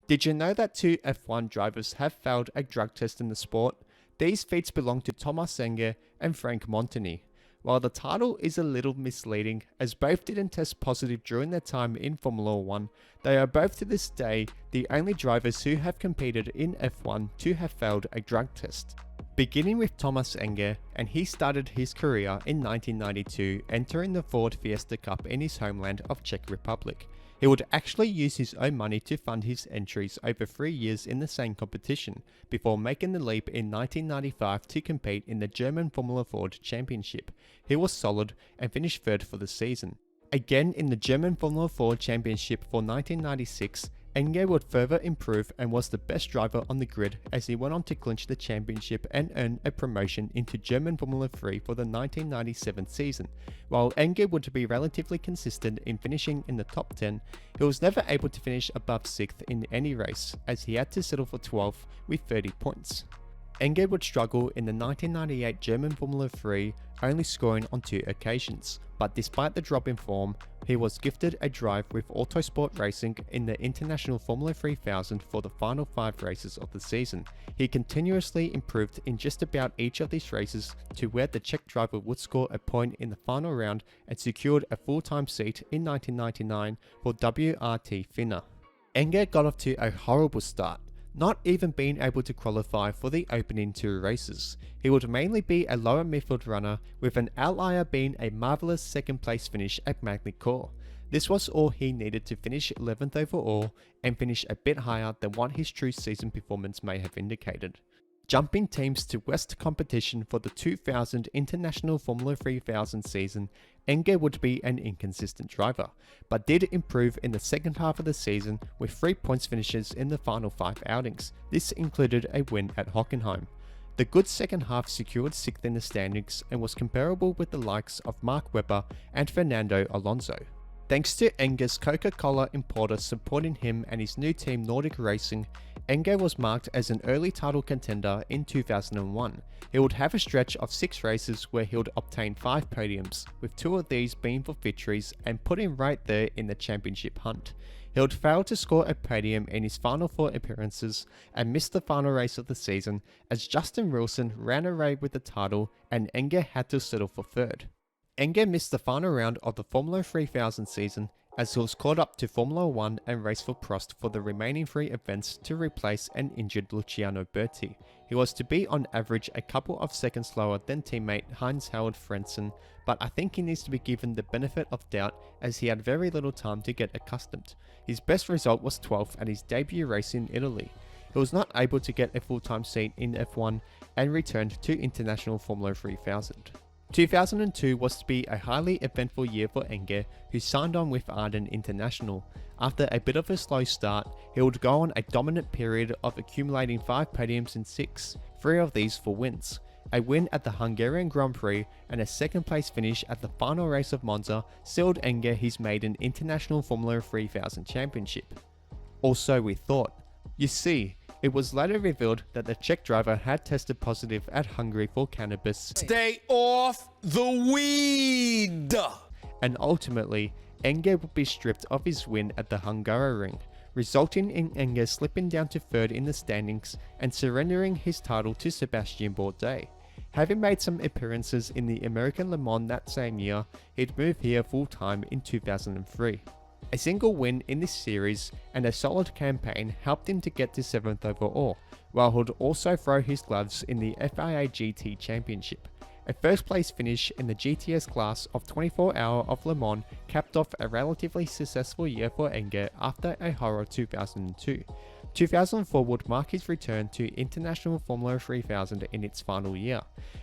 Did you know that two F1 drivers have failed a drug test in the sport? These feats belong to Thomas Enger and Frank Montagne. While the title is a little misleading, as both didn't test positive during their time in Formula 1, they are both to this day the only drivers who have competed in F1 to have failed a drug test. Beginning with Thomas Enger, and he started his career in 1992 entering the Ford Fiesta Cup in his homeland of Czech Republic. He would actually use his own money to fund his entries over 3 years in the same competition, before making the leap in 1995 to compete in the German Formula Ford Championship. He was solid and finished third for the season. Again in the German Formula Ford Championship for 1996, Enger would further improve and was the best driver on the grid as he went on to clinch the championship and earn a promotion into German Formula 3 for the 1997 season. While Enger would be relatively consistent in finishing in the top 10, he was never able to finish above 6th in any race, as he had to settle for 12th with 30 points. Enger would struggle in the 1998 German Formula 3, only scoring on 2 occasions, but despite the drop in form, he was gifted a drive with Autosport Racing in the International Formula 3000 for the final 5 races of the season. He continuously improved in just about each of these races to where the Czech driver would score a point in the final round and secured a full-time seat in 1999 for WRT Finna. Enger got off to a horrible start, not even being able to qualify for the opening 2 races. He would mainly be a lower midfield runner, with an outlier being a marvellous second place finish at Magny-Cours. This was all he needed to finish 11th overall and finish a bit higher than what his true season performance may have indicated. Jumping teams to West competition for the 2000 International Formula 3000 season, Enger would be an inconsistent driver, but did improve in the second half of the season with 3 points finishes in the final 5 outings. This included a win at Hockenheim. The good second half secured 6th in the standings and was comparable with the likes of Mark Webber and Fernando Alonso. Thanks to Enger's Coca-Cola importer supporting him and his new team Nordic Racing, Enger was marked as an early title contender in 2001. He would have a stretch of 6 races where he would obtain 5 podiums, with 2 of these being for victories and put him right there in the championship hunt. He would fail to score a podium in his final 4 appearances and missed the final race of the season as Justin Wilson ran away with the title and Enger had to settle for 3rd. Enger missed the final round of the Formula 3000 season as he was caught up to Formula 1 and raced for Prost for the remaining 3 events to replace an injured Luciano Berti. He was to be on average a couple of seconds slower than teammate Heinz-Harald Frentzen, but I think he needs to be given the benefit of doubt as he had very little time to get accustomed. His best result was 12th at his debut race in Italy. He was not able to get a full-time seat in F1 and returned to International Formula 3000. 2002 was to be a highly eventful year for Enger, who signed on with Arden International. After a bit of a slow start, he would go on a dominant period of accumulating 5 podiums in 6, 3 of these for wins. A win at the Hungarian Grand Prix and a second place finish at the final race of Monza sealed Enger his maiden International Formula 3000 championship. Also we thought. You see, it was later revealed that the Czech driver had tested positive at Hungary for cannabis. Stay off the weed! And ultimately, Enger would be stripped of his win at the Hungaroring, resulting in Enger slipping down to 3rd in the standings and surrendering his title to Sebastian Bourdais. Having made some appearances in the American Le Mans that same year, he'd moved here full-time in 2003. A single win in this series and a solid campaign helped him to get to 7th overall, while he'd also throw his gloves in the FIA GT Championship. A first place finish in the GTS class of 24 Hour of Le Mans capped off a relatively successful year for Enger after a horror 2002. 2004 would mark his return to International Formula 3000 in its final year.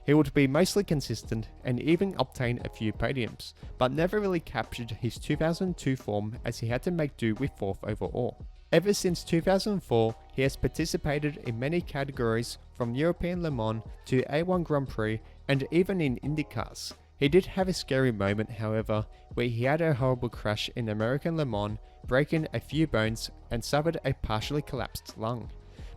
He would be mostly consistent and even obtain a few podiums, but never really captured his 2002 form as he had to make do with 4th overall. Ever since 2004, he has participated in many categories from European Le Mans to A1 Grand Prix and even in IndyCars. He did have a scary moment, however, where he had a horrible crash in American Le Mans, breaking a few bones and suffered a partially collapsed lung,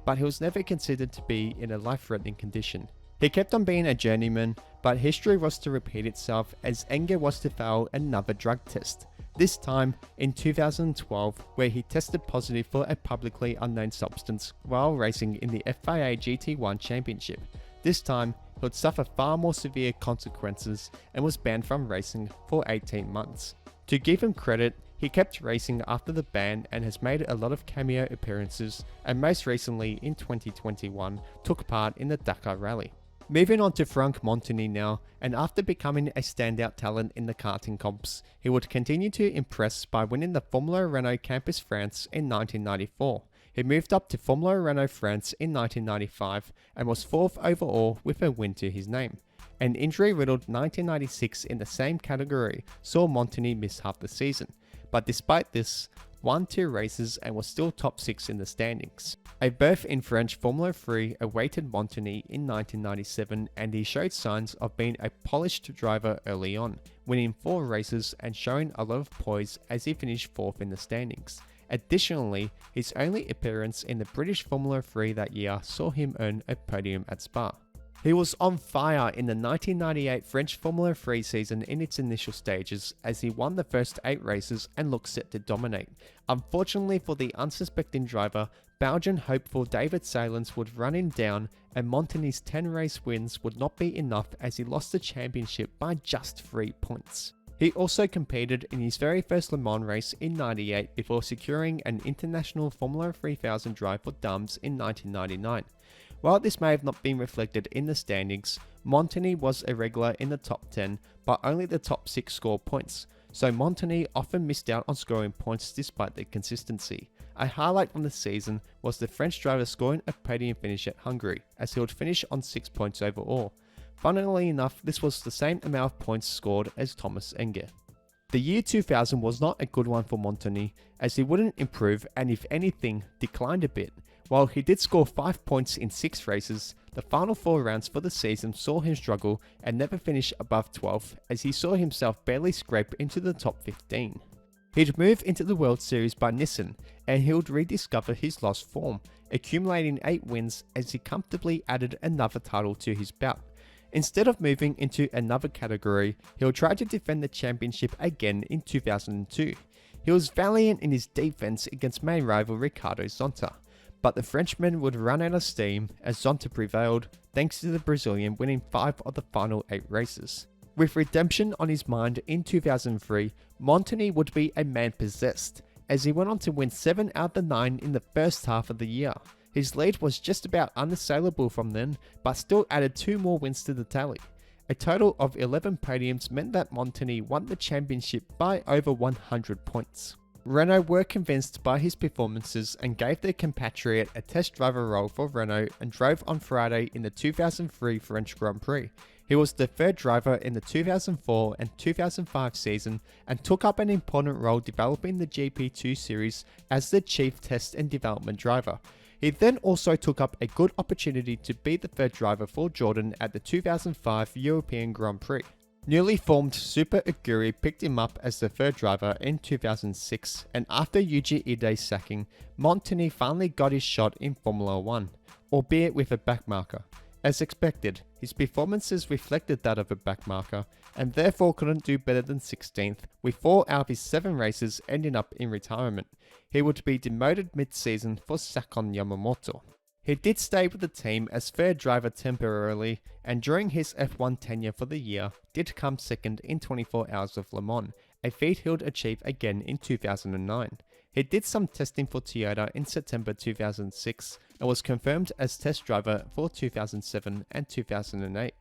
but he was never considered to be in a life-threatening condition. He kept on being a journeyman, but history was to repeat itself as Enger was to fail another drug test. this time in 2012, where he tested positive for a publicly unknown substance while racing in the FIA GT1 Championship. This time, he would suffer far more severe consequences and was banned from racing for 18 months. To give him credit, he kept racing after the ban and has made a lot of cameo appearances, and most recently in 2021 took part in the Dakar Rally. Moving on to Franck Montagne now, and after becoming a standout talent in the karting comps, he would continue to impress by winning the Formula Renault Campus France in 1994. He moved up to Formula Renault France in 1995 and was 4th overall with a win to his name. An injury-riddled 1996 in the same category saw Montagne miss half the season, but despite this, won 2 races and was still top 6 in the standings. A berth in French Formula 3 awaited Montagne in 1997, and he showed signs of being a polished driver early on, winning 4 races and showing a lot of poise as he finished 4th in the standings. Additionally, his only appearance in the British Formula 3 that year saw him earn a podium at Spa. He was on fire in the 1998 French Formula 3 season in its initial stages, as he won the first 8 races and looked set to dominate. Unfortunately for the unsuspecting driver, Belgian hopeful David Salins would run him down, and Montagne's 10 race wins would not be enough as he lost the championship by just 3 points. He also competed in his very first Le Mans race in '98 before securing an international Formula 3000 drive for Dames in 1999. While this may have not been reflected in the standings, Montagne was a regular in the top 10, but only the top 6 scored points, so Montagne often missed out on scoring points despite their consistency. A highlight from the season was the French driver scoring a podium finish at Hungary, as he would finish on 6 points overall. Funnily enough, this was the same amount of points scored as Thomas Enger. The year 2000 was not a good one for Montagne, as he wouldn't improve and if anything, declined a bit. While he did score 5 points in 6 races, the final 4 rounds for the season saw him struggle and never finish above 12th, as he saw himself barely scrape into the top 15. He'd move into the World Series by Nissan, and he would rediscover his lost form, accumulating 8 wins as he comfortably added another title to his belt. Instead of moving into another category, he'll try to defend the championship again in 2002. He was valiant in his defense against main rival Ricardo Zonta, but the Frenchman would run out of steam as Zonta prevailed, thanks to the Brazilian winning 5 of the final 8 races. With redemption on his mind in 2003, Montagne would be a man possessed, as he went on to win 7 out of the 9 in the first half of the year. His lead was just about unassailable from then, but still added 2 more wins to the tally. A total of 11 podiums meant that Montagne won the championship by over 100 points. Renault were convinced by his performances and gave their compatriot a test driver role for Renault and drove on Friday in the 2003 French Grand Prix. He was the 3rd driver in the 2004 and 2005 season and took up an important role developing the GP2 series as the chief test and development driver. He then also took up a good opportunity to be the 3rd driver for Jordan at the 2005 European Grand Prix. Newly formed Super Aguri picked him up as the 3rd driver in 2006, and after Yuji Ide's sacking, Montagne finally got his shot in Formula 1, albeit with a backmarker. As expected, his performances reflected that of a backmarker, and therefore couldn't do better than 16th, with 4 out of his 7 races ending up in retirement. He would be demoted mid-season for Sakon Yamamoto. He did stay with the team as 3rd driver temporarily, and during his F1 tenure for the year, did come 2nd in 24 Hours of Le Mans, a feat he would achieve again in 2009. He did some testing for Toyota in September 2006 and was confirmed as test driver for 2007 and 2008.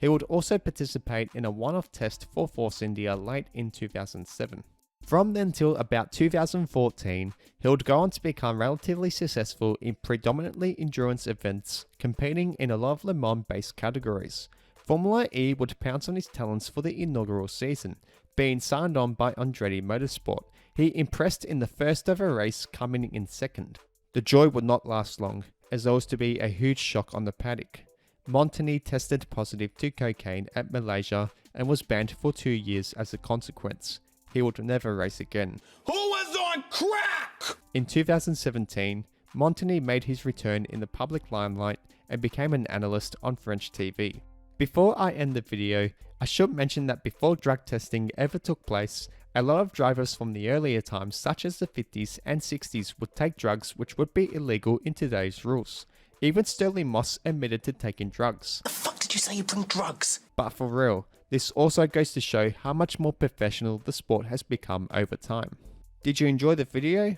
He would also participate in a one-off test for Force India late in 2007. From then till about 2014, he would go on to become relatively successful in predominantly endurance events, competing in a lot of Le Mans-based categories. Formula E would pounce on his talents for the inaugural season, being signed on by Andretti Motorsport. He impressed in the first ever race, coming in 2nd. The joy would not last long, as there was to be a huge shock on the paddock. Montagne tested positive to cocaine at Malaysia and was banned for 2 years as a consequence. He would never race again. Who was on crack? In 2017, Montagne made his return in the public limelight and became an analyst on French TV. Before I end the video, I should mention that before drug testing ever took place, A lot of drivers from the earlier times, such as the 50s and 60s, would take drugs which would be illegal in today's rules. Even Sterling Moss admitted to taking drugs. The fuck did you say you bring drugs? But for real, this also goes to show how much more professional the sport has become over time. Did you enjoy the video?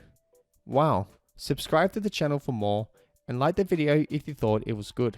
Wow, subscribe to the channel for more and like the video if you thought it was good.